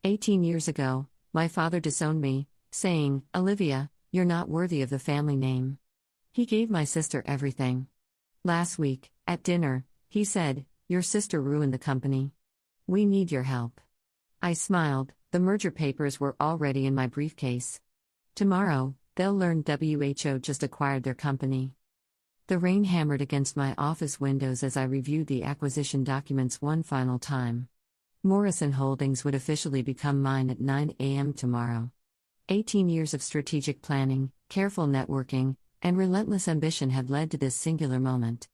18 years ago, my father disowned me, saying, "Olivia, you're not worthy of the family name." He gave my sister everything. Last week, at dinner, he said, "Your sister ruined the company. We need your help." I smiled. The merger papers were already in my briefcase. Tomorrow, they'll learn WHO just acquired their company. The rain hammered against my office windows as I reviewed the acquisition documents one final time. Morrison Holdings would officially become mine at 9 a.m. tomorrow. 18 years of strategic planning, careful networking, and relentless ambition had led to this singular moment.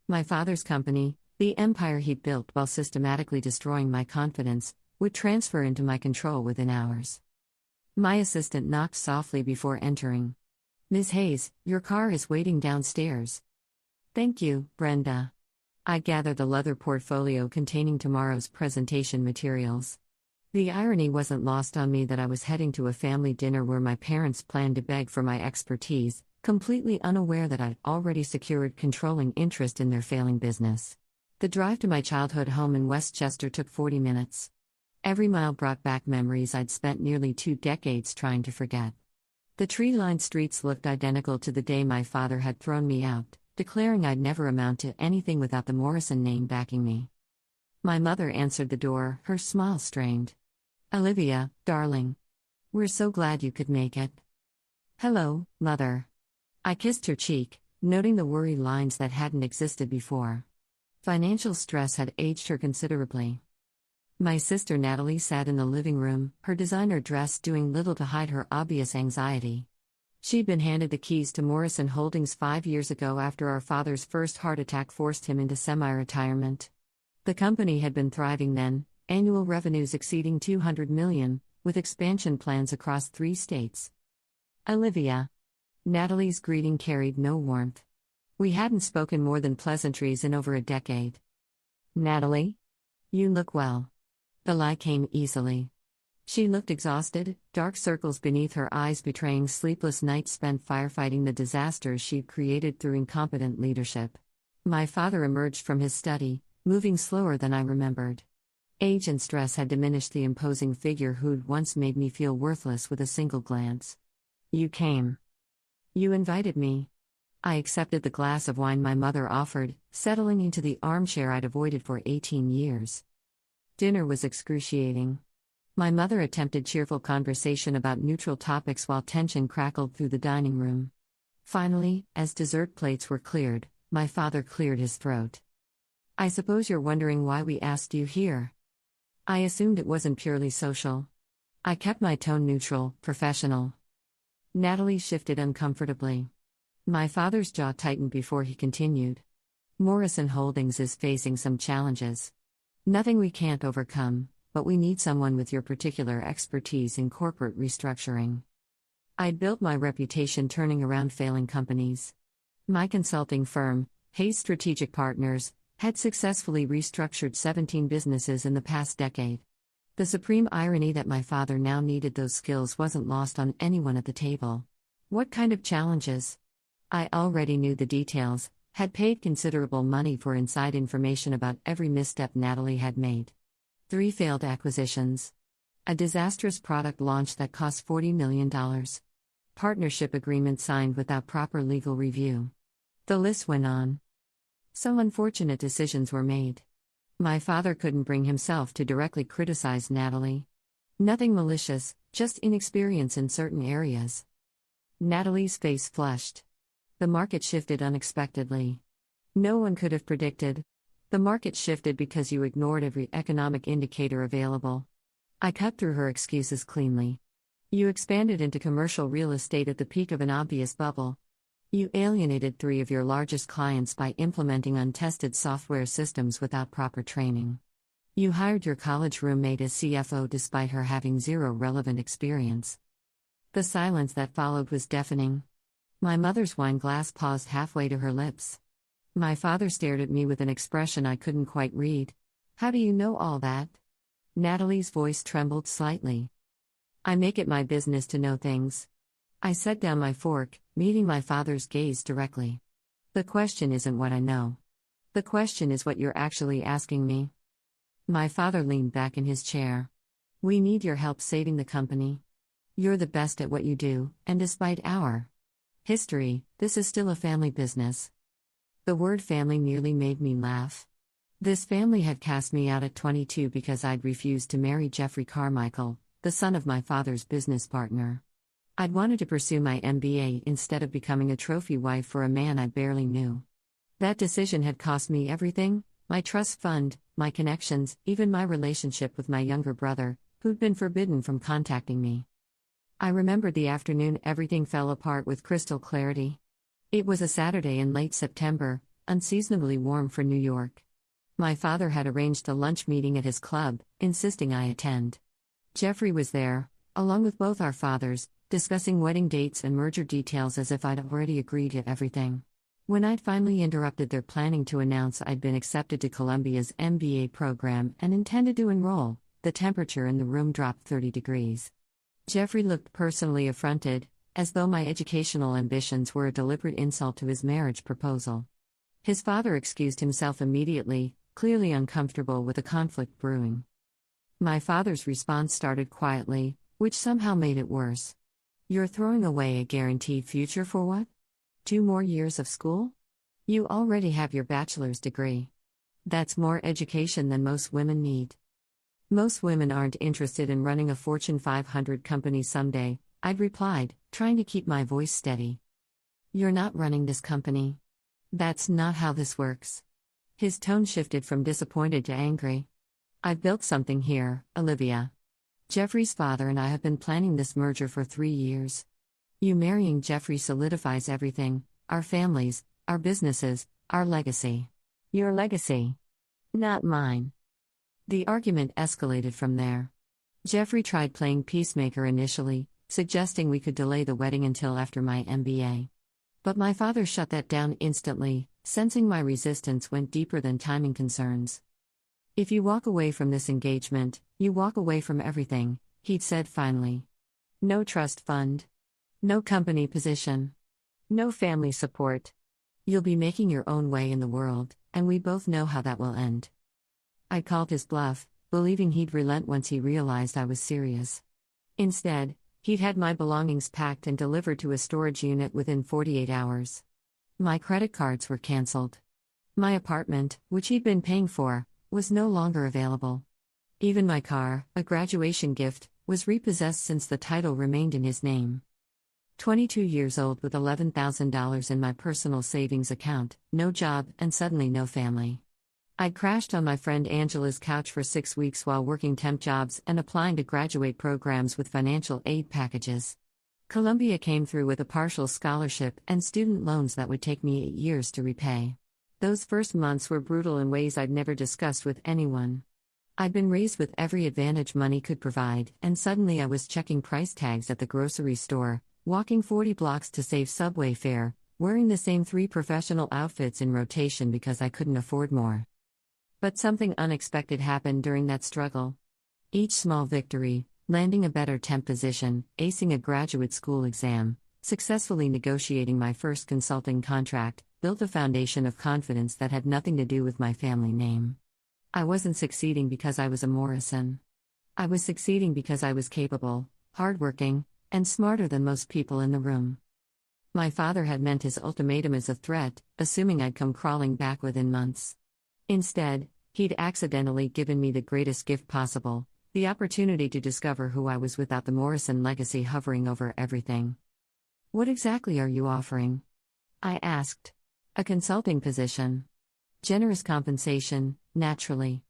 My father's company, the empire he built while systematically destroying my confidence, would transfer into my control within hours. My assistant knocked softly before entering. "Ms. Hayes, your car is waiting downstairs." "Thank you, Brenda." I gathered the leather portfolio containing tomorrow's presentation materials. The irony wasn't lost on me that I was heading to a family dinner where my parents planned to beg for my expertise, completely unaware that I'd already secured controlling interest in their failing business. The drive to my childhood home in Westchester took 40 minutes. Every mile brought back memories I'd spent nearly 2 decades trying to forget. The tree-lined streets looked identical to the day my father had thrown me out, declaring I'd never amount to anything without the Morrison name backing me. My mother answered the door, her smile strained. "Olivia, darling. We're so glad you could make it." "Hello, Mother." I kissed her cheek, noting the worry lines that hadn't existed before. Financial stress had aged her considerably. My sister Natalie sat in the living room, her designer dress doing little to hide her obvious anxiety. She'd been handed the keys to Morrison Holdings 5 years ago after our father's first heart attack forced him into semi-retirement. The company had been thriving then, annual revenues exceeding $200 million, with expansion plans across 3 states. "Olivia." Natalie's greeting carried no warmth. We hadn't spoken more than pleasantries in over a decade. "Natalie? You look well." The lie came easily. She looked exhausted, dark circles beneath her eyes betraying sleepless nights spent firefighting the disasters she'd created through incompetent leadership. My father emerged from his study, moving slower than I remembered. Age and stress had diminished the imposing figure who'd once made me feel worthless with a single glance. "You came. You invited me." I accepted the glass of wine my mother offered, settling into the armchair I'd avoided for 18 years. Dinner was excruciating. My mother attempted cheerful conversation about neutral topics while tension crackled through the dining room. Finally, as dessert plates were cleared, my father cleared his throat. "I suppose you're wondering why we asked you here." I assumed it wasn't purely social. I kept my tone neutral, professional. Natalie shifted uncomfortably. My father's jaw tightened before he continued. "Morrison Holdings is facing some challenges. Nothing we can't overcome, but we need someone with your particular expertise in corporate restructuring." I'd built my reputation turning around failing companies. My consulting firm, Hayes Strategic Partners, had successfully restructured 17 businesses in the past decade. The supreme irony that my father now needed those skills wasn't lost on anyone at the table. What kind of challenges? I already knew the details, had paid considerable money for inside information about every misstep Natalie had made. 3 failed acquisitions. A disastrous product launch that cost $40 million. Partnership agreement signed without proper legal review. The list went on. Some unfortunate decisions were made. My father couldn't bring himself to directly criticize Natalie. Nothing malicious, just inexperience in certain areas. Natalie's face flushed. The market shifted unexpectedly. No one could have predicted. The market shifted because you ignored every economic indicator available. I cut through her excuses cleanly. You expanded into commercial real estate at the peak of an obvious bubble. You alienated 3 of your largest clients by implementing untested software systems without proper training. You hired your college roommate as CFO despite her having 0 relevant experience. The silence that followed was deafening. My mother's wine glass paused halfway to her lips. My father stared at me with an expression I couldn't quite read. "How do you know all that?" Natalie's voice trembled slightly. "I make it my business to know things." I set down my fork, meeting my father's gaze directly. "The question isn't what I know. The question is what you're actually asking me." My father leaned back in his chair. We need your help saving the company. You're the best at what you do, and despite our history, this is still a family business. The word family nearly made me laugh. This family had cast me out at 22 because I'd refused to marry Jeffrey Carmichael, the son of my father's business partner. I'd wanted to pursue my MBA instead of becoming a trophy wife for a man I barely knew. That decision had cost me everything: my trust fund, my connections, even my relationship with my younger brother, who'd been forbidden from contacting me. I remembered the afternoon everything fell apart with crystal clarity. It was a Saturday in late September, unseasonably warm for New York. My father had arranged a lunch meeting at his club, insisting I attend. Jeffrey was there, along with both our fathers, discussing wedding dates and merger details as if I'd already agreed to everything. When I'd finally interrupted their planning to announce I'd been accepted to Columbia's MBA program and intended to enroll, the temperature in the room dropped 30 degrees. Jeffrey looked personally affronted, as though my educational ambitions were a deliberate insult to his marriage proposal. His father excused himself immediately, clearly uncomfortable with a conflict brewing. My father's response started quietly, which somehow made it worse. You're throwing away a guaranteed future for what? 2 more years of school? You already have your bachelor's degree. That's more education than most women need. Most women aren't interested in running a Fortune 500 company someday, I'd replied, trying to keep my voice steady. You're not running this company. That's not how this works. His tone shifted from disappointed to angry. I've built something here, Olivia. Jeffrey's father and I have been planning this merger for 3 years. You marrying Jeffrey solidifies everything: our families, our businesses, our legacy. Your legacy. Not mine. The argument escalated from there. Jeffrey tried playing peacemaker initially, suggesting we could delay the wedding until after my MBA. But my father shut that down instantly, sensing my resistance went deeper than timing concerns. If you walk away from this engagement, you walk away from everything, he'd said finally. No trust fund. No company position. No family support. You'll be making your own way in the world, and we both know how that will end. I called his bluff, believing he'd relent once he realized I was serious. Instead, he'd had my belongings packed and delivered to a storage unit within 48 hours. My credit cards were canceled. My apartment, which he'd been paying for, was no longer available. Even my car, a graduation gift, was repossessed since the title remained in his name. 22 years old with $11,000 in my personal savings account, no job, and suddenly no family. I'd crashed on my friend Angela's couch for 6 weeks while working temp jobs and applying to graduate programs with financial aid packages. Columbia came through with a partial scholarship and student loans that would take me 8 years to repay. Those first months were brutal in ways I'd never discussed with anyone. I'd been raised with every advantage money could provide, and suddenly I was checking price tags at the grocery store, walking 40 blocks to save subway fare, wearing the same 3 professional outfits in rotation because I couldn't afford more. But something unexpected happened during that struggle. Each small victory, landing a better temp position, acing a graduate school exam, successfully negotiating my first consulting contract, built a foundation of confidence that had nothing to do with my family name. I wasn't succeeding because I was a Morrison. I was succeeding because I was capable, hardworking, and smarter than most people in the room. My father had meant his ultimatum as a threat, assuming I'd come crawling back within months. Instead, he'd accidentally given me the greatest gift possible: the opportunity to discover who I was without the Morrison legacy hovering over everything. What exactly are you offering? I asked. A consulting position. Generous compensation, naturally.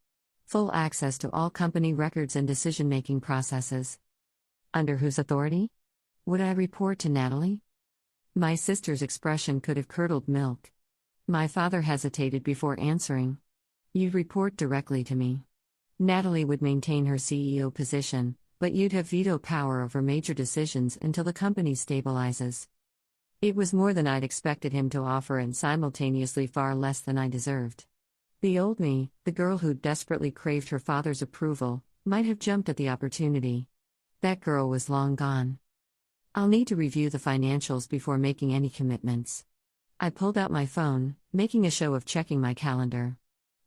Full access to all company records and decision-making processes. Under whose authority? Would I report to Natalie? My sister's expression could have curdled milk. My father hesitated before answering. You'd report directly to me. Natalie would maintain her CEO position, but you'd have veto power over major decisions until the company stabilizes. It was more than I'd expected him to offer and simultaneously far less than I deserved. The old me, the girl who'd desperately craved her father's approval, might have jumped at the opportunity. That girl was long gone. I'll need to review the financials before making any commitments. I pulled out my phone, making a show of checking my calendar.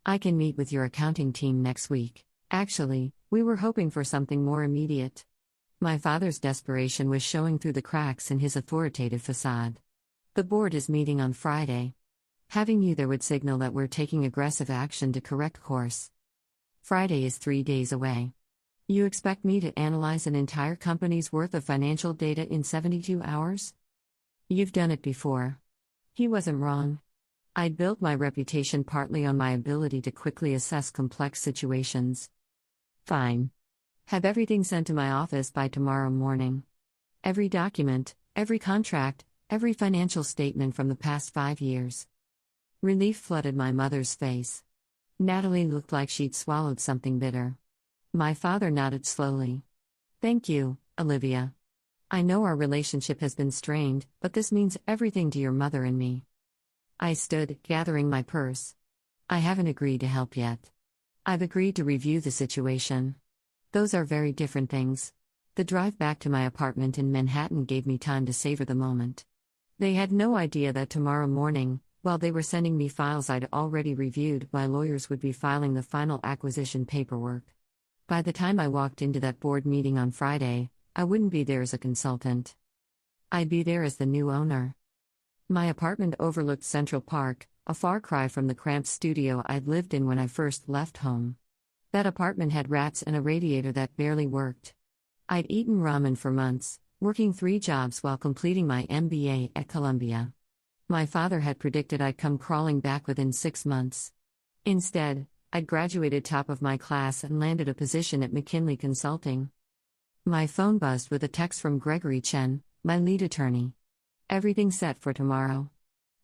I can meet with your accounting team next week. Actually, we were hoping for something more immediate. My father's desperation was showing through the cracks in his authoritative facade. The board is meeting on Friday. Having you there would signal that we're taking aggressive action to correct course. Friday is 3 days away. You expect me to analyze an entire company's worth of financial data in 72 hours? You've done it before. He wasn't wrong. I'd built my reputation partly on my ability to quickly assess complex situations. Fine. Have everything sent to my office by tomorrow morning. Every document, every contract, every financial statement from the past 5 years. Relief flooded my mother's face. Natalie looked like she'd swallowed something bitter. My father nodded slowly. Thank you, Olivia. I know our relationship has been strained, but this means everything to your mother and me. I stood, gathering my purse. I haven't agreed to help yet. I've agreed to review the situation. Those are very different things. The drive back to my apartment in Manhattan gave me time to savor the moment. They had no idea that tomorrow morning, while they were sending me files I'd already reviewed, my lawyers would be filing the final acquisition paperwork. By the time I walked into that board meeting on Friday, I wouldn't be there as a consultant. I'd be there as the new owner. My apartment overlooked Central Park, a far cry from the cramped studio I'd lived in when I first left home. That apartment had rats and a radiator that barely worked. I'd eaten ramen for months, working 3 jobs while completing my MBA at Columbia. My father had predicted I'd come crawling back within 6 months. Instead, I'd graduated top of my class and landed a position at McKinley Consulting. My phone buzzed with a text from Gregory Chen, my lead attorney. Everything's set for tomorrow.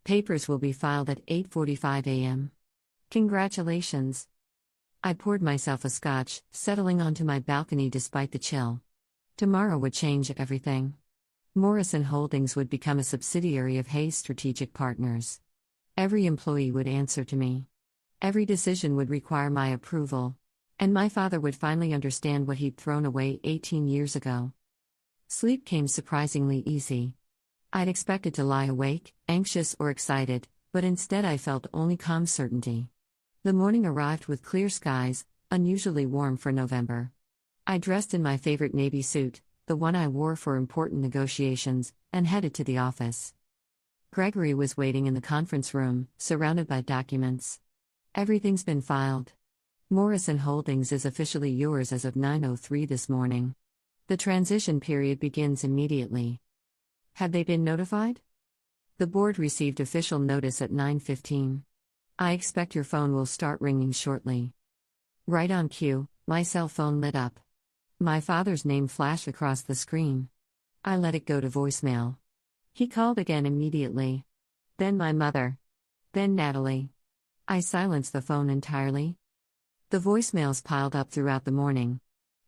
Papers will be filed at 8:45 a.m. Congratulations. I poured myself a scotch, settling onto my balcony despite the chill. Tomorrow would change everything. Morrison Holdings would become a subsidiary of Hayes Strategic Partners. Every employee would answer to me. Every decision would require my approval. And my father would finally understand what he'd thrown away 18 years ago. Sleep came surprisingly easy. I'd expected to lie awake, anxious or excited, but instead I felt only calm certainty. The morning arrived with clear skies, unusually warm for November. I dressed in my favorite navy suit, the one I wore for important negotiations, and headed to the office. Gregory was waiting in the conference room, surrounded by documents. Everything's been filed. Morrison Holdings is officially yours as of 9:03 this morning. The transition period begins immediately. Had they been notified? The board received official notice at 9:15. I expect your phone will start ringing shortly. Right on cue, my cell phone lit up. My father's name flashed across the screen. I let it go to voicemail. He called again immediately. Then my mother. Then Natalie. I silenced the phone entirely. The voicemails piled up throughout the morning.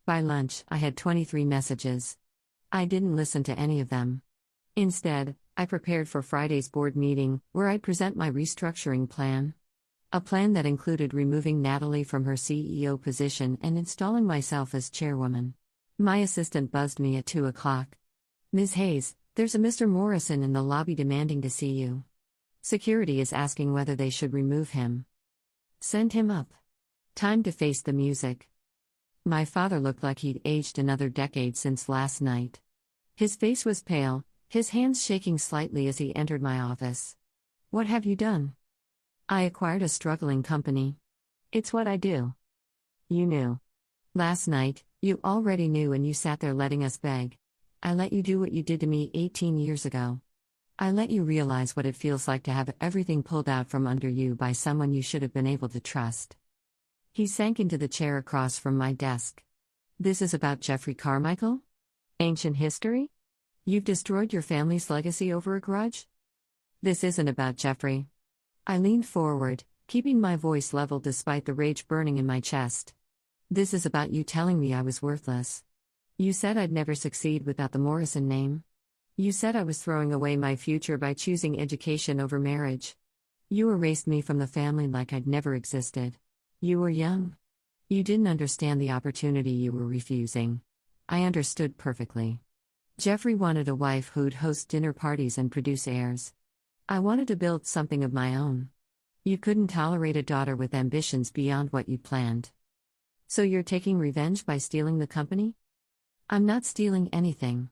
By lunch, I had 23 messages. I didn't listen to any of them. Instead, I prepared for Friday's board meeting, where I'd present my restructuring plan. A plan that included removing Natalie from her CEO position and installing myself as chairwoman. My assistant buzzed me at 2 o'clock. Ms. Hayes, there's a Mr. Morrison in the lobby demanding to see you. Security is asking whether they should remove him. Send him up. Time to face the music. My father looked like he'd aged another decade since last night. His face was pale, his hands shaking slightly as he entered my office. What have you done? I acquired a struggling company. It's what I do. You knew. Last night, you already knew and you sat there letting us beg. I let you do what you did to me 18 years ago. I let you realize what it feels like to have everything pulled out from under you by someone you should have been able to trust. He sank into the chair across from my desk. This is about Jeffrey Carmichael? Ancient history? You've destroyed your family's legacy over a grudge? This isn't about Jeffrey. I leaned forward, keeping my voice level despite the rage burning in my chest. This is about you telling me I was worthless. You said I'd never succeed without the Morrison name. You said I was throwing away my future by choosing education over marriage. You erased me from the family like I'd never existed. You were young. You didn't understand the opportunity you were refusing. I understood perfectly. Jeffrey wanted a wife who'd host dinner parties and produce heirs. I wanted to build something of my own. You couldn't tolerate a daughter with ambitions beyond what you planned. So you're taking revenge by stealing the company? I'm not stealing anything.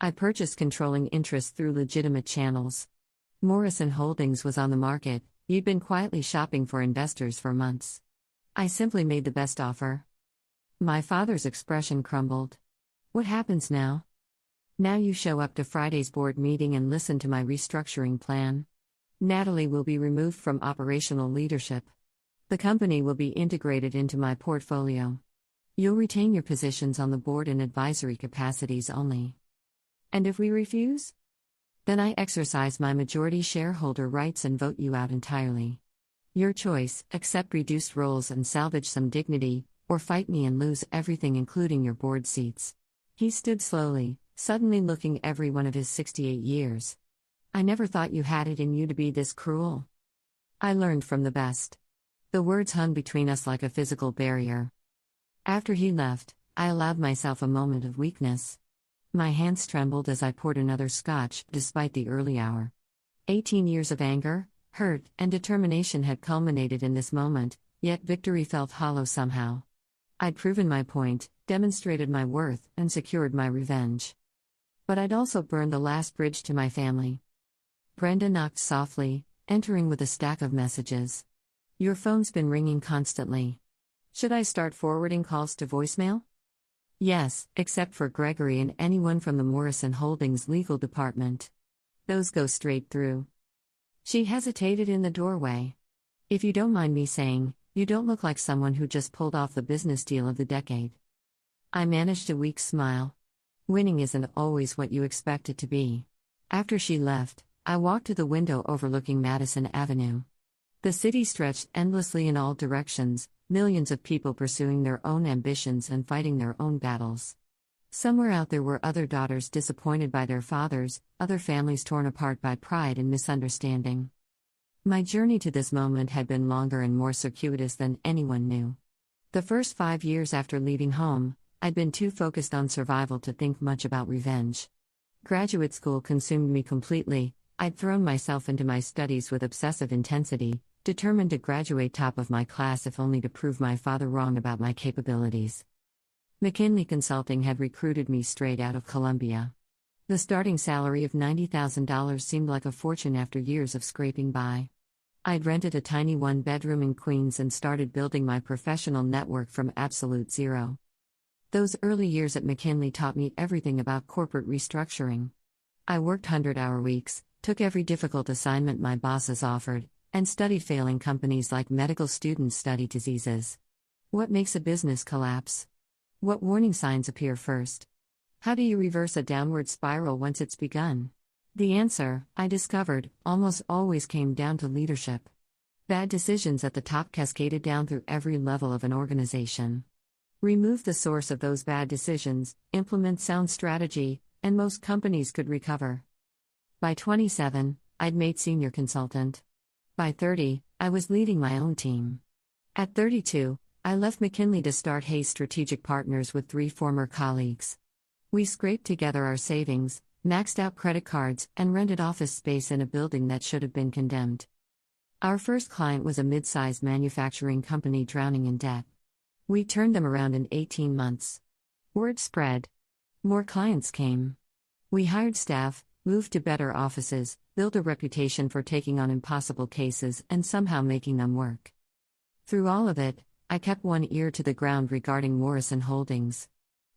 I purchased controlling interest through legitimate channels. Morrison Holdings was on the market, you'd been quietly shopping for investors for months. I simply made the best offer. My father's expression crumbled. What happens now? Now you show up to Friday's board meeting and listen to my restructuring plan. Natalie will be removed from operational leadership. The company will be integrated into my portfolio. You'll retain your positions on the board in advisory capacities only. And if we refuse? Then I exercise my majority shareholder rights and vote you out entirely. Your choice: accept reduced roles and salvage some dignity, or fight me and lose everything including your board seats. He stood slowly, suddenly looking every one of his 68 years. I never thought you had it in you to be this cruel. I learned from the best. The words hung between us like a physical barrier. After he left, I allowed myself a moment of weakness. My hands trembled as I poured another scotch, despite the early hour. 18 years of anger, hurt, and determination had culminated in this moment, yet victory felt hollow somehow. I'd proven my point, demonstrated my worth, and secured my revenge. But I'd also burned the last bridge to my family. Brenda knocked softly, entering with a stack of messages. Your phone's been ringing constantly. Should I start forwarding calls to voicemail? Yes, except for Gregory and anyone from the Morrison Holdings legal department. Those go straight through. She hesitated in the doorway. If you don't mind me saying, you don't look like someone who just pulled off the business deal of the decade. I managed a weak smile. Winning isn't always what you expect it to be. After she left, I walked to the window overlooking Madison Avenue. The city stretched endlessly in all directions, millions of people pursuing their own ambitions and fighting their own battles. Somewhere out there were other daughters disappointed by their fathers, other families torn apart by pride and misunderstanding. My journey to this moment had been longer and more circuitous than anyone knew. The first 5 years after leaving home, I'd been too focused on survival to think much about revenge. Graduate school consumed me completely. I'd thrown myself into my studies with obsessive intensity, determined to graduate top of my class if only to prove my father wrong about my capabilities. McKinley Consulting had recruited me straight out of Columbia. The starting salary of $90,000 seemed like a fortune after years of scraping by. I'd rented a tiny one-bedroom in Queens and started building my professional network from absolute zero. Those early years at McKinley taught me everything about corporate restructuring. I worked 100-hour weeks, took every difficult assignment my bosses offered, and studied failing companies like medical students study diseases. What makes a business collapse? What warning signs appear first? How do you reverse a downward spiral once it's begun? The answer, I discovered, almost always came down to leadership. Bad decisions at the top cascaded down through every level of an organization. Remove the source of those bad decisions, implement sound strategy, and most companies could recover. By 27, I'd made senior consultant. By 30, I was leading my own team. At 32, I left McKinley to start Hayes Strategic Partners with 3 former colleagues. We scraped together our savings, maxed out credit cards, and rented office space in a building that should have been condemned. Our first client was a mid-sized manufacturing company drowning in debt. We turned them around in 18 months. Word spread. More clients came. We hired staff, moved to better offices, built a reputation for taking on impossible cases and somehow making them work. Through all of it, I kept one ear to the ground regarding Morrison Holdings.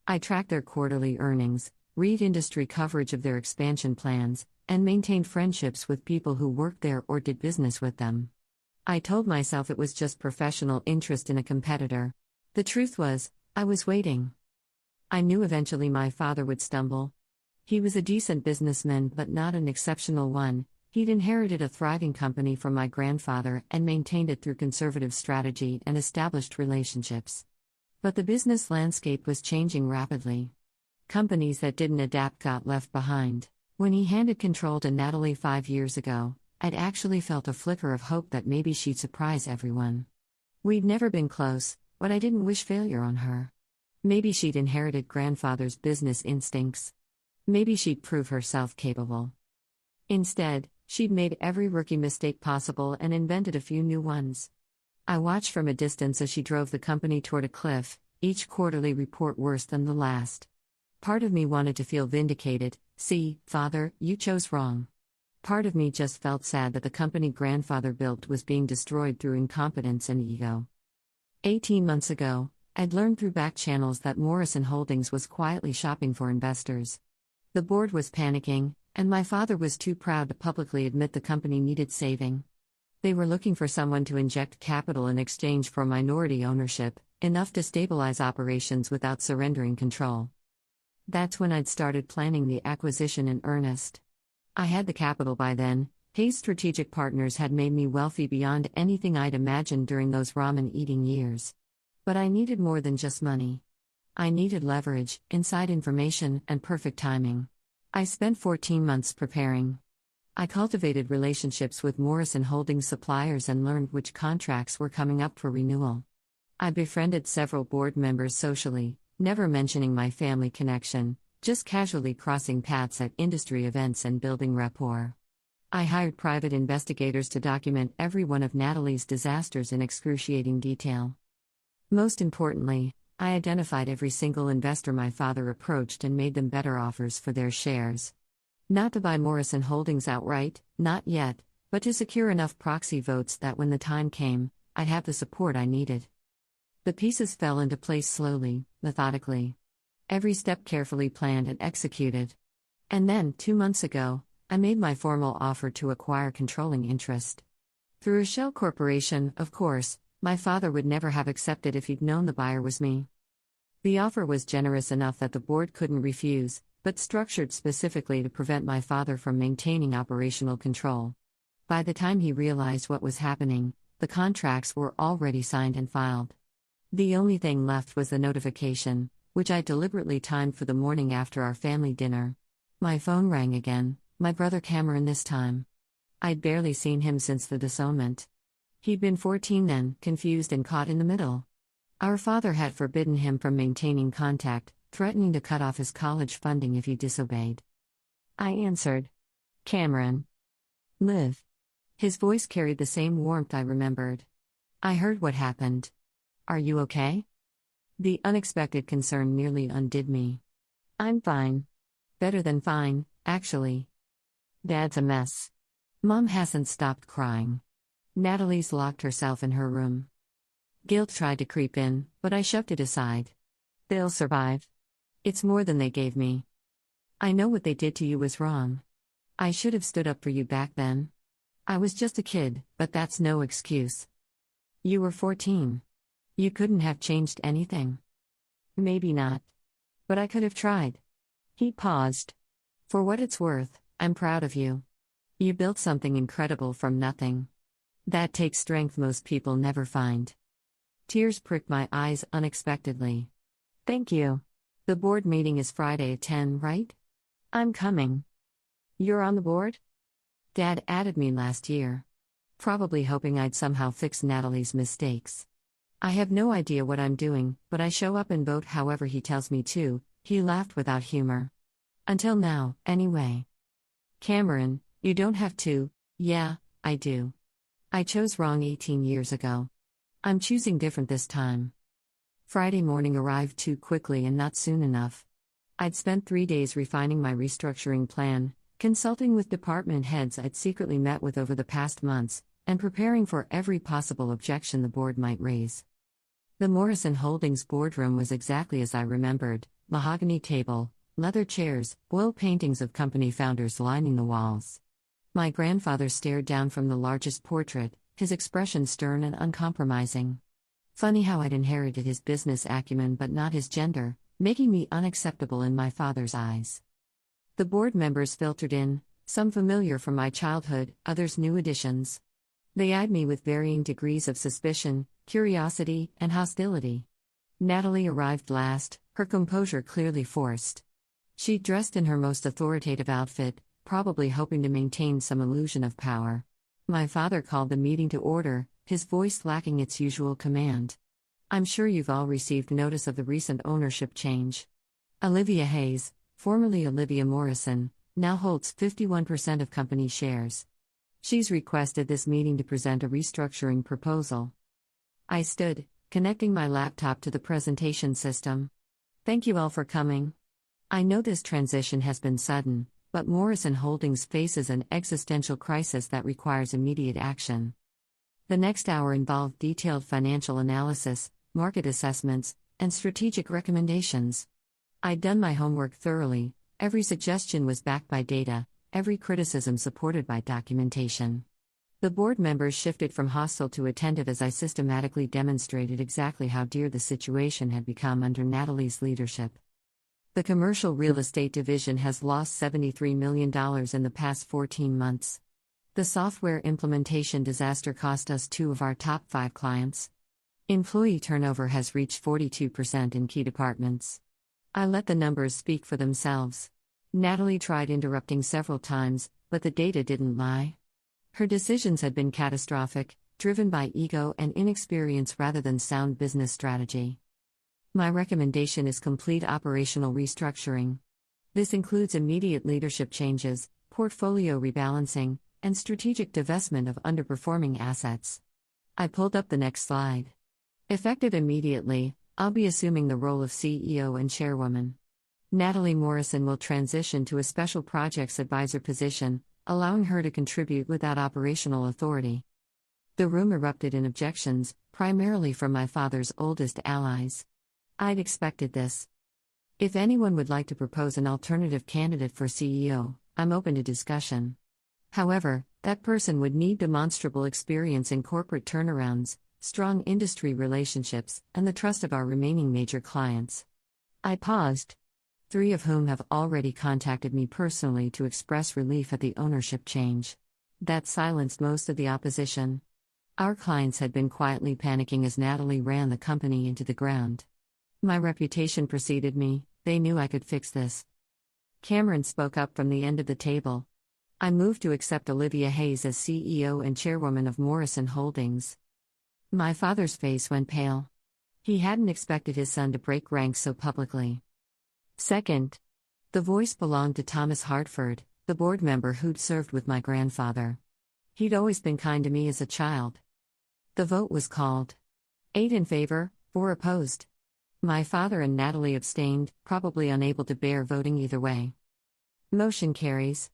I tracked their quarterly earnings, read industry coverage of their expansion plans, and maintained friendships with people who worked there or did business with them. I told myself it was just professional interest in a competitor. The truth was, I was waiting. I knew eventually my father would stumble. He was a decent businessman but not an exceptional one. He'd inherited a thriving company from my grandfather and maintained it through conservative strategy and established relationships. But the business landscape was changing rapidly. Companies that didn't adapt got left behind. When he handed control to Natalie 5 years ago, I'd actually felt a flicker of hope that maybe she'd surprise everyone. We'd never been close, but I didn't wish failure on her. Maybe she'd inherited grandfather's business instincts. Maybe she'd prove herself capable. Instead, she'd made every rookie mistake possible and invented a few new ones. I watched from a distance as she drove the company toward a cliff, each quarterly report worse than the last. Part of me wanted to feel vindicated. See, Father, you chose wrong. Part of me just felt sad that the company grandfather built was being destroyed through incompetence and ego. 18 months ago, I'd learned through back channels that Morrison Holdings was quietly shopping for investors. The board was panicking, and my father was too proud to publicly admit the company needed saving. They were looking for someone to inject capital in exchange for minority ownership, enough to stabilize operations without surrendering control. That's when I'd started planning the acquisition in earnest. I had the capital by then. Hayes Strategic Partners had made me wealthy beyond anything I'd imagined during those ramen-eating years. But I needed more than just money. I needed leverage, inside information, and perfect timing. I spent 14 months preparing. I cultivated relationships with Morrison Holdings suppliers and learned which contracts were coming up for renewal. I befriended several board members socially, never mentioning my family connection, just casually crossing paths at industry events and building rapport. I hired private investigators to document every one of Natalie's disasters in excruciating detail. Most importantly, I identified every single investor my father approached and made them better offers for their shares. Not to buy Morrison Holdings outright, not yet, but to secure enough proxy votes that when the time came, I'd have the support I needed. The pieces fell into place slowly, methodically. Every step carefully planned and executed. And then, 2 months ago, I made my formal offer to acquire controlling interest. Through a shell corporation, of course. My father would never have accepted if he'd known the buyer was me. The offer was generous enough that the board couldn't refuse, but structured specifically to prevent my father from maintaining operational control. By the time he realized what was happening, the contracts were already signed and filed. The only thing left was the notification, which I deliberately timed for the morning after our family dinner. My phone rang again, my brother Cameron this time. I'd barely seen him since the disownment. He'd been 14 then, confused and caught in the middle. Our father had forbidden him from maintaining contact, threatening to cut off his college funding if he disobeyed. I answered. Cameron. Liv. His voice carried the same warmth I remembered. I heard what happened. Are you okay? The unexpected concern nearly undid me. I'm fine. Better than fine, actually. Dad's a mess. Mom hasn't stopped crying. Natalie's locked herself in her room. Guilt tried to creep in, but I shoved it aside. They'll survive. It's more than they gave me. I know what they did to you was wrong. I should have stood up for you back then. I was just a kid, but that's no excuse. You were 14. You couldn't have changed anything. Maybe not. But I could have tried. He paused. For what it's worth, I'm proud of you. You built something incredible from nothing. That takes strength most people never find. Tears pricked my eyes unexpectedly. Thank you. The board meeting is Friday at 10, right? I'm coming. You're on the board? Dad added me last year. Probably hoping I'd somehow fix Natalie's mistakes. I have no idea what I'm doing, but I show up and vote however he tells me to. He laughed without humor. Until now, anyway. Cameron, you don't have to. Yeah, I do. I chose wrong 18 years ago. I'm choosing different this time. Friday morning arrived too quickly and not soon enough. I'd spent 3 days refining my restructuring plan, consulting with department heads I'd secretly met with over the past months, and preparing for every possible objection the board might raise. The Morrison Holdings boardroom was exactly as I remembered: mahogany table, leather chairs, oil paintings of company founders lining the walls. My grandfather stared down from the largest portrait, his expression stern and uncompromising. Funny how I'd inherited his business acumen but not his gender, making me unacceptable in my father's eyes. The board members filtered in, some familiar from my childhood, others new additions. They eyed me with varying degrees of suspicion, curiosity, and hostility. Natalie arrived last, her composure clearly forced. She dressed in her most authoritative outfit, probably hoping to maintain some illusion of power. My father called the meeting to order, his voice lacking its usual command. I'm sure you've all received notice of the recent ownership change. Olivia Hayes, formerly Olivia Morrison, now holds 51% of company shares. She's requested this meeting to present a restructuring proposal. I stood, connecting my laptop to the presentation system. Thank you all for coming. I know this transition has been sudden, but Morrison Holdings faces an existential crisis that requires immediate action. The next hour involved detailed financial analysis, market assessments, and strategic recommendations. I'd done my homework thoroughly, every suggestion was backed by data, every criticism supported by documentation. The board members shifted from hostile to attentive as I systematically demonstrated exactly how dear the situation had become under Natalie's leadership. The commercial real estate division has lost $73 million in the past 14 months. The software implementation disaster cost us 2 of our top 5 clients. Employee turnover has reached 42% in key departments. I let the numbers speak for themselves. Natalie tried interrupting several times, but the data didn't lie. Her decisions had been catastrophic, driven by ego and inexperience rather than sound business strategy. My recommendation is complete operational restructuring. This includes immediate leadership changes, portfolio rebalancing, and strategic divestment of underperforming assets. I pulled up the next slide. Effective immediately, I'll be assuming the role of CEO and chairwoman. Natalie Morrison will transition to a special projects advisor position, allowing her to contribute without operational authority. The room erupted in objections, primarily from my father's oldest allies. I'd expected this. If anyone would like to propose an alternative candidate for CEO, I'm open to discussion. However, that person would need demonstrable experience in corporate turnarounds, strong industry relationships, and the trust of our remaining major clients. I paused. 3 of whom have already contacted me personally to express relief at the ownership change. That silenced most of the opposition. Our clients had been quietly panicking as Natalie ran the company into the ground. My reputation preceded me, they knew I could fix this. Cameron spoke up from the end of the table. I moved to accept Olivia Hayes as CEO and chairwoman of Morrison Holdings. My father's face went pale. He hadn't expected his son to break ranks so publicly. Second, the voice belonged to Thomas Hartford, the board member who'd served with my grandfather. He'd always been kind to me as a child. The vote was called. 8 in favor, 4 opposed. My father and Natalie abstained, probably unable to bear voting either way. Motion carries.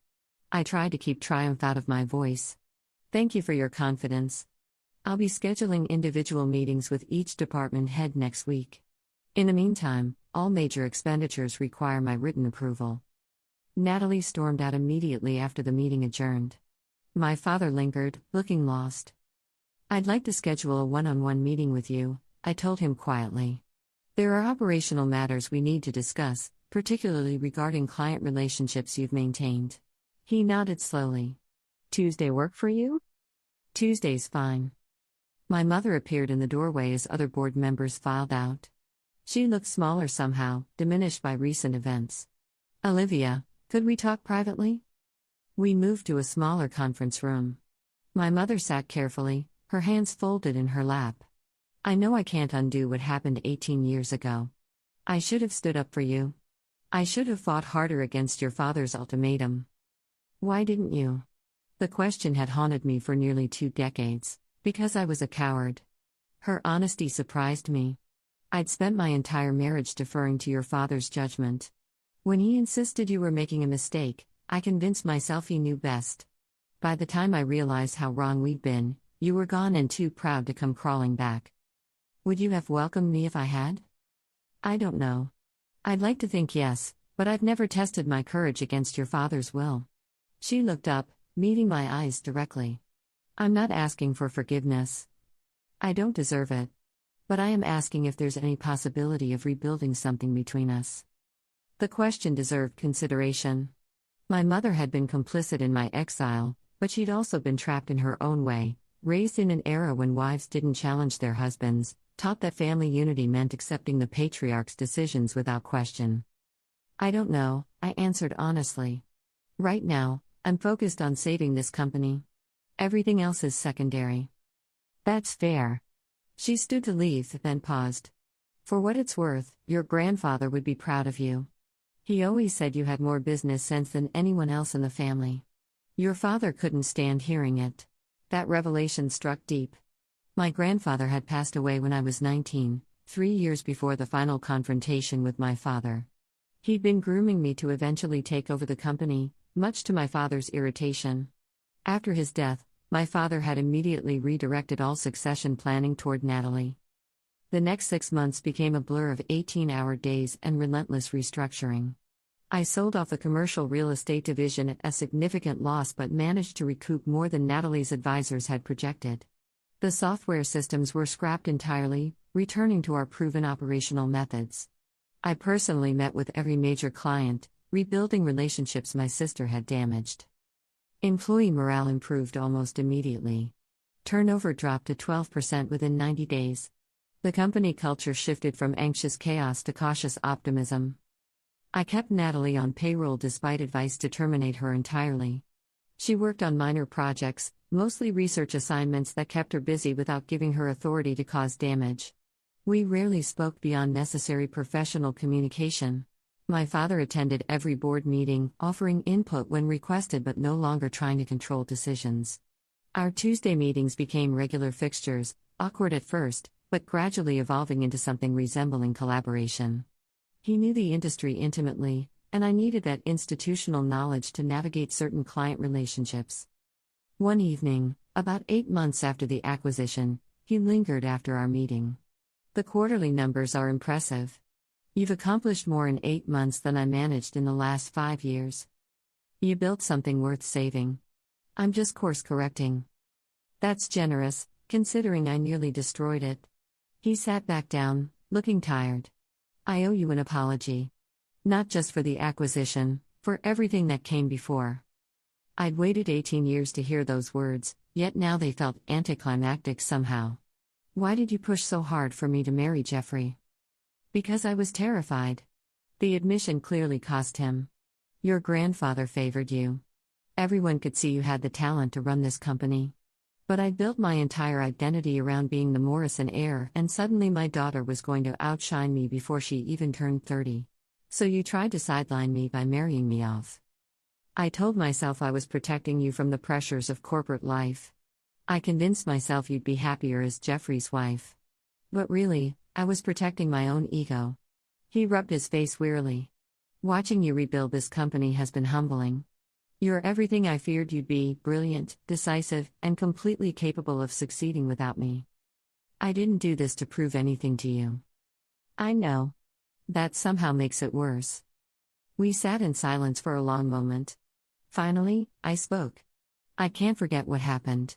I tried to keep triumph out of my voice. Thank you for your confidence. I'll be scheduling individual meetings with each department head next week. In the meantime, all major expenditures require my written approval. Natalie stormed out immediately after the meeting adjourned. My father lingered, looking lost. I'd like to schedule a one-on-one meeting with you, I told him quietly. There are operational matters we need to discuss, particularly regarding client relationships you've maintained. He nodded slowly. Tuesday work for you? Tuesday's fine. My mother appeared in the doorway as other board members filed out. She looked smaller somehow, diminished by recent events. Olivia, could we talk privately? We moved to a smaller conference room. My mother sat carefully, her hands folded in her lap. I know I can't undo what happened 18 years ago. I should have stood up for you. I should have fought harder against your father's ultimatum. Why didn't you? The question had haunted me for nearly 2 decades, because I was a coward. Her honesty surprised me. I'd spent my entire marriage deferring to your father's judgment. When he insisted you were making a mistake, I convinced myself he knew best. By the time I realized how wrong we'd been, you were gone and too proud to come crawling back. Would you have welcomed me if I had? I don't know. I'd like to think yes, but I've never tested my courage against your father's will. She looked up, meeting my eyes directly. I'm not asking for forgiveness. I don't deserve it. But I am asking if there's any possibility of rebuilding something between us. The question deserved consideration. My mother had been complicit in my exile, but she'd also been trapped in her own way, raised in an era when wives didn't challenge their husbands, taught that family unity meant accepting the patriarch's decisions without question. I don't know, I answered honestly. Right now, I'm focused on saving this company. Everything else is secondary. That's fair. She stood to leave, then paused. For what it's worth, your grandfather would be proud of you. He always said you had more business sense than anyone else in the family. Your father couldn't stand hearing it. That revelation struck deep. My grandfather had passed away when I was 19, 3 years before the final confrontation with my father. He'd been grooming me to eventually take over the company, much to my father's irritation. After his death, my father had immediately redirected all succession planning toward Natalie. The next 6 months became a blur of 18-hour days and relentless restructuring. I sold off the commercial real estate division at a significant loss but managed to recoup more than Natalie's advisors had projected. The software systems were scrapped entirely, returning to our proven operational methods. I personally met with every major client, rebuilding relationships my sister had damaged. Employee morale improved almost immediately. Turnover dropped to 12% within 90 days. The company culture shifted from anxious chaos to cautious optimism. I kept Natalie on payroll despite advice to terminate her entirely. She worked on minor projects, mostly research assignments that kept her busy without giving her authority to cause damage. We rarely spoke beyond necessary professional communication. My father attended every board meeting, offering input when requested but no longer trying to control decisions. Our Tuesday meetings became regular fixtures, awkward at first, but gradually evolving into something resembling collaboration. He knew the industry intimately, and I needed that institutional knowledge to navigate certain client relationships. One evening, about 8 months after the acquisition, he lingered after our meeting. The quarterly numbers are impressive. You've accomplished more in 8 months than I managed in the last 5 years. You built something worth saving. I'm just course correcting. That's generous, considering I nearly destroyed it. He sat back down, looking tired. I owe you an apology. Not just for the acquisition, for everything that came before. I'd waited 18 years to hear those words, yet now they felt anticlimactic somehow. Why did you push so hard for me to marry Jeffrey? Because I was terrified. The admission clearly cost him. Your grandfather favored you. Everyone could see you had the talent to run this company. But I'd built my entire identity around being the Morrison heir, and suddenly my daughter was going to outshine me before she even turned 30. So you tried to sideline me by marrying me off. I told myself I was protecting you from the pressures of corporate life. I convinced myself you'd be happier as Jeffrey's wife. But really, I was protecting my own ego. He rubbed his face wearily. Watching you rebuild this company has been humbling. You're everything I feared you'd be: brilliant, decisive, and completely capable of succeeding without me. I didn't do this to prove anything to you. I know. That somehow makes it worse. We sat in silence for a long moment. Finally, I spoke. I can't forget what happened.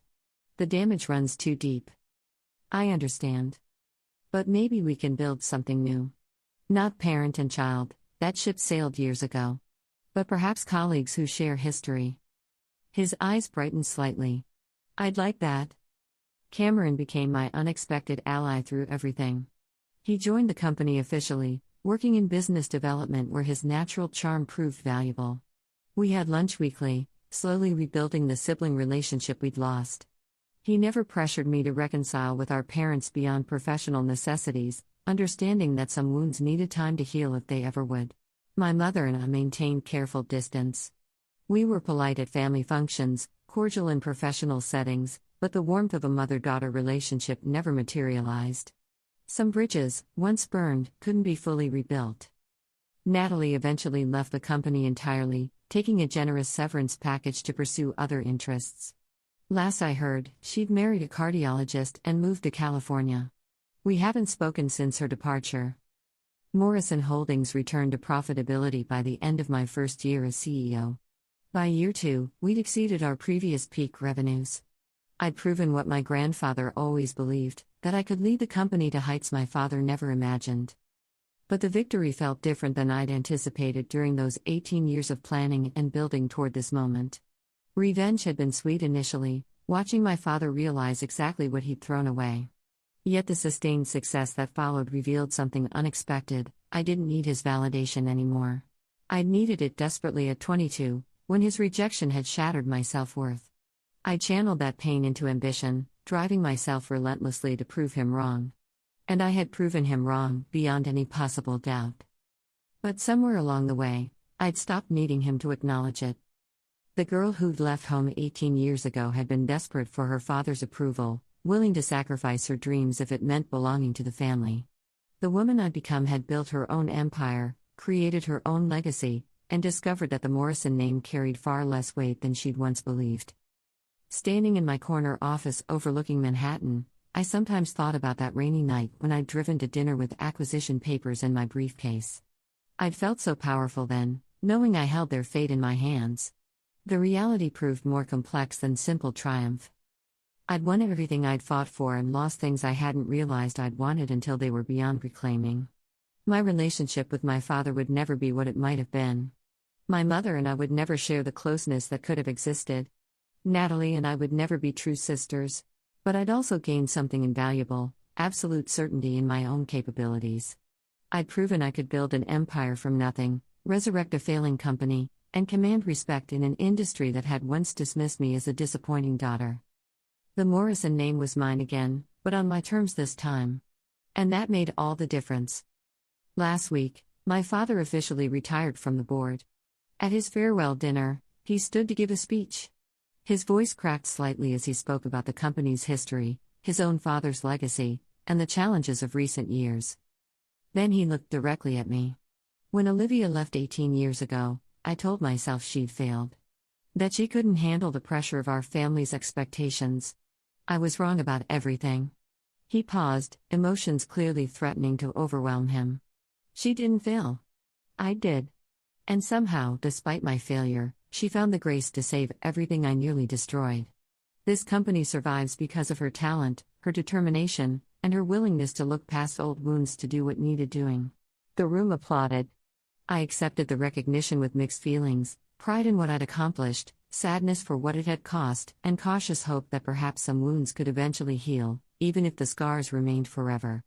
The damage runs too deep. I understand. But maybe we can build something new. Not parent and child, that ship sailed years ago. But perhaps colleagues who share history. His eyes brightened slightly. I'd like that. Cameron became my unexpected ally through everything. He joined the company officially, working in business development where his natural charm proved valuable. We had lunch weekly, slowly rebuilding the sibling relationship we'd lost. He never pressured me to reconcile with our parents beyond professional necessities, understanding that some wounds needed time to heal if they ever would. My mother and I maintained careful distance. We were polite at family functions, cordial in professional settings, but the warmth of a mother-daughter relationship never materialized. Some bridges, once burned, couldn't be fully rebuilt. Natalie eventually left the company entirely, taking a generous severance package to pursue other interests. Last I heard, she'd married a cardiologist and moved to California. We haven't spoken since her departure. Morrison Holdings returned to profitability by the end of my first year as CEO. By year 2, we'd exceeded our previous peak revenues. I'd proven what my grandfather always believed, that I could lead the company to heights my father never imagined. But the victory felt different than I'd anticipated during those 18 years of planning and building toward this moment. Revenge had been sweet initially, watching my father realize exactly what he'd thrown away. Yet the sustained success that followed revealed something unexpected. I didn't need his validation anymore. I'd needed it desperately at 22, when his rejection had shattered my self-worth. I channeled that pain into ambition, driving myself relentlessly to prove him wrong. And I had proven him wrong, beyond any possible doubt. But somewhere along the way, I'd stopped needing him to acknowledge it. The girl who'd left home 18 years ago had been desperate for her father's approval, willing to sacrifice her dreams if it meant belonging to the family. The woman I'd become had built her own empire, created her own legacy, and discovered that the Morrison name carried far less weight than she'd once believed. Standing in my corner office overlooking Manhattan, I sometimes thought about that rainy night when I'd driven to dinner with acquisition papers and my briefcase. I'd felt so powerful then, knowing I held their fate in my hands. The reality proved more complex than simple triumph. I'd won everything I'd fought for and lost things I hadn't realized I'd wanted until they were beyond reclaiming. My relationship with my father would never be what it might have been. My mother and I would never share the closeness that could have existed. Natalie and I would never be true sisters. But I'd also gained something invaluable: absolute certainty in my own capabilities. I'd proven I could build an empire from nothing, resurrect a failing company, and command respect in an industry that had once dismissed me as a disappointing daughter. The Morrison name was mine again, but on my terms this time. And that made all the difference. Last week, my father officially retired from the board. At his farewell dinner, he stood to give a speech. His voice cracked slightly as he spoke about the company's history, his own father's legacy, and the challenges of recent years. Then he looked directly at me. When Olivia left 18 years ago, I told myself she'd failed. That she couldn't handle the pressure of our family's expectations. I was wrong about everything. He paused, emotions clearly threatening to overwhelm him. She didn't fail. I did. And somehow, despite my failure, she found the grace to save everything I nearly destroyed. This company survives because of her talent, her determination, and her willingness to look past old wounds to do what needed doing. The room applauded. I accepted the recognition with mixed feelings: pride in what I'd accomplished, sadness for what it had cost, and cautious hope that perhaps some wounds could eventually heal, even if the scars remained forever.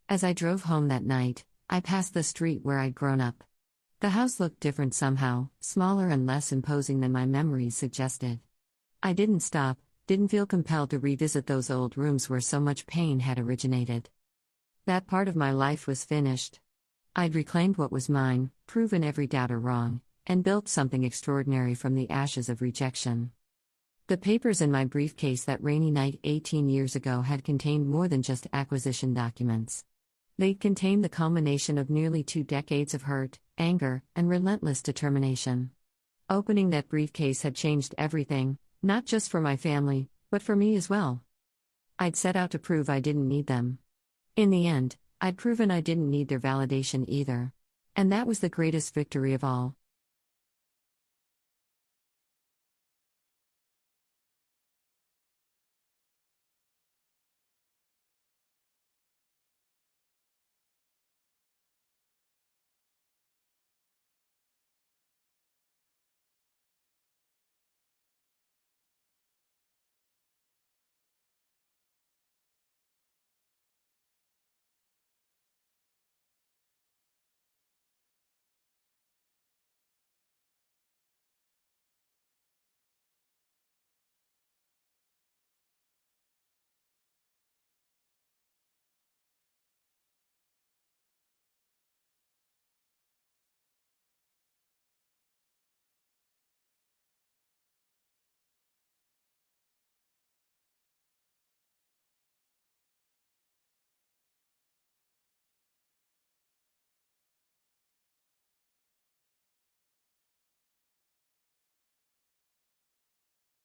As I drove home that night, I passed the street where I'd grown up. The house looked different somehow, smaller and less imposing than my memories suggested. I didn't stop, didn't feel compelled to revisit those old rooms where so much pain had originated. That part of my life was finished. I'd reclaimed what was mine, proven every doubter wrong, and built something extraordinary from the ashes of rejection. The papers in my briefcase that rainy night 18 years ago had contained more than just acquisition documents. They'd contained the culmination of nearly 2 decades of hurt, anger, and relentless determination. Opening that briefcase had changed everything, not just for my family, but for me as well. I'd set out to prove I didn't need them. In the end, I'd proven I didn't need their validation either. And that was the greatest victory of all.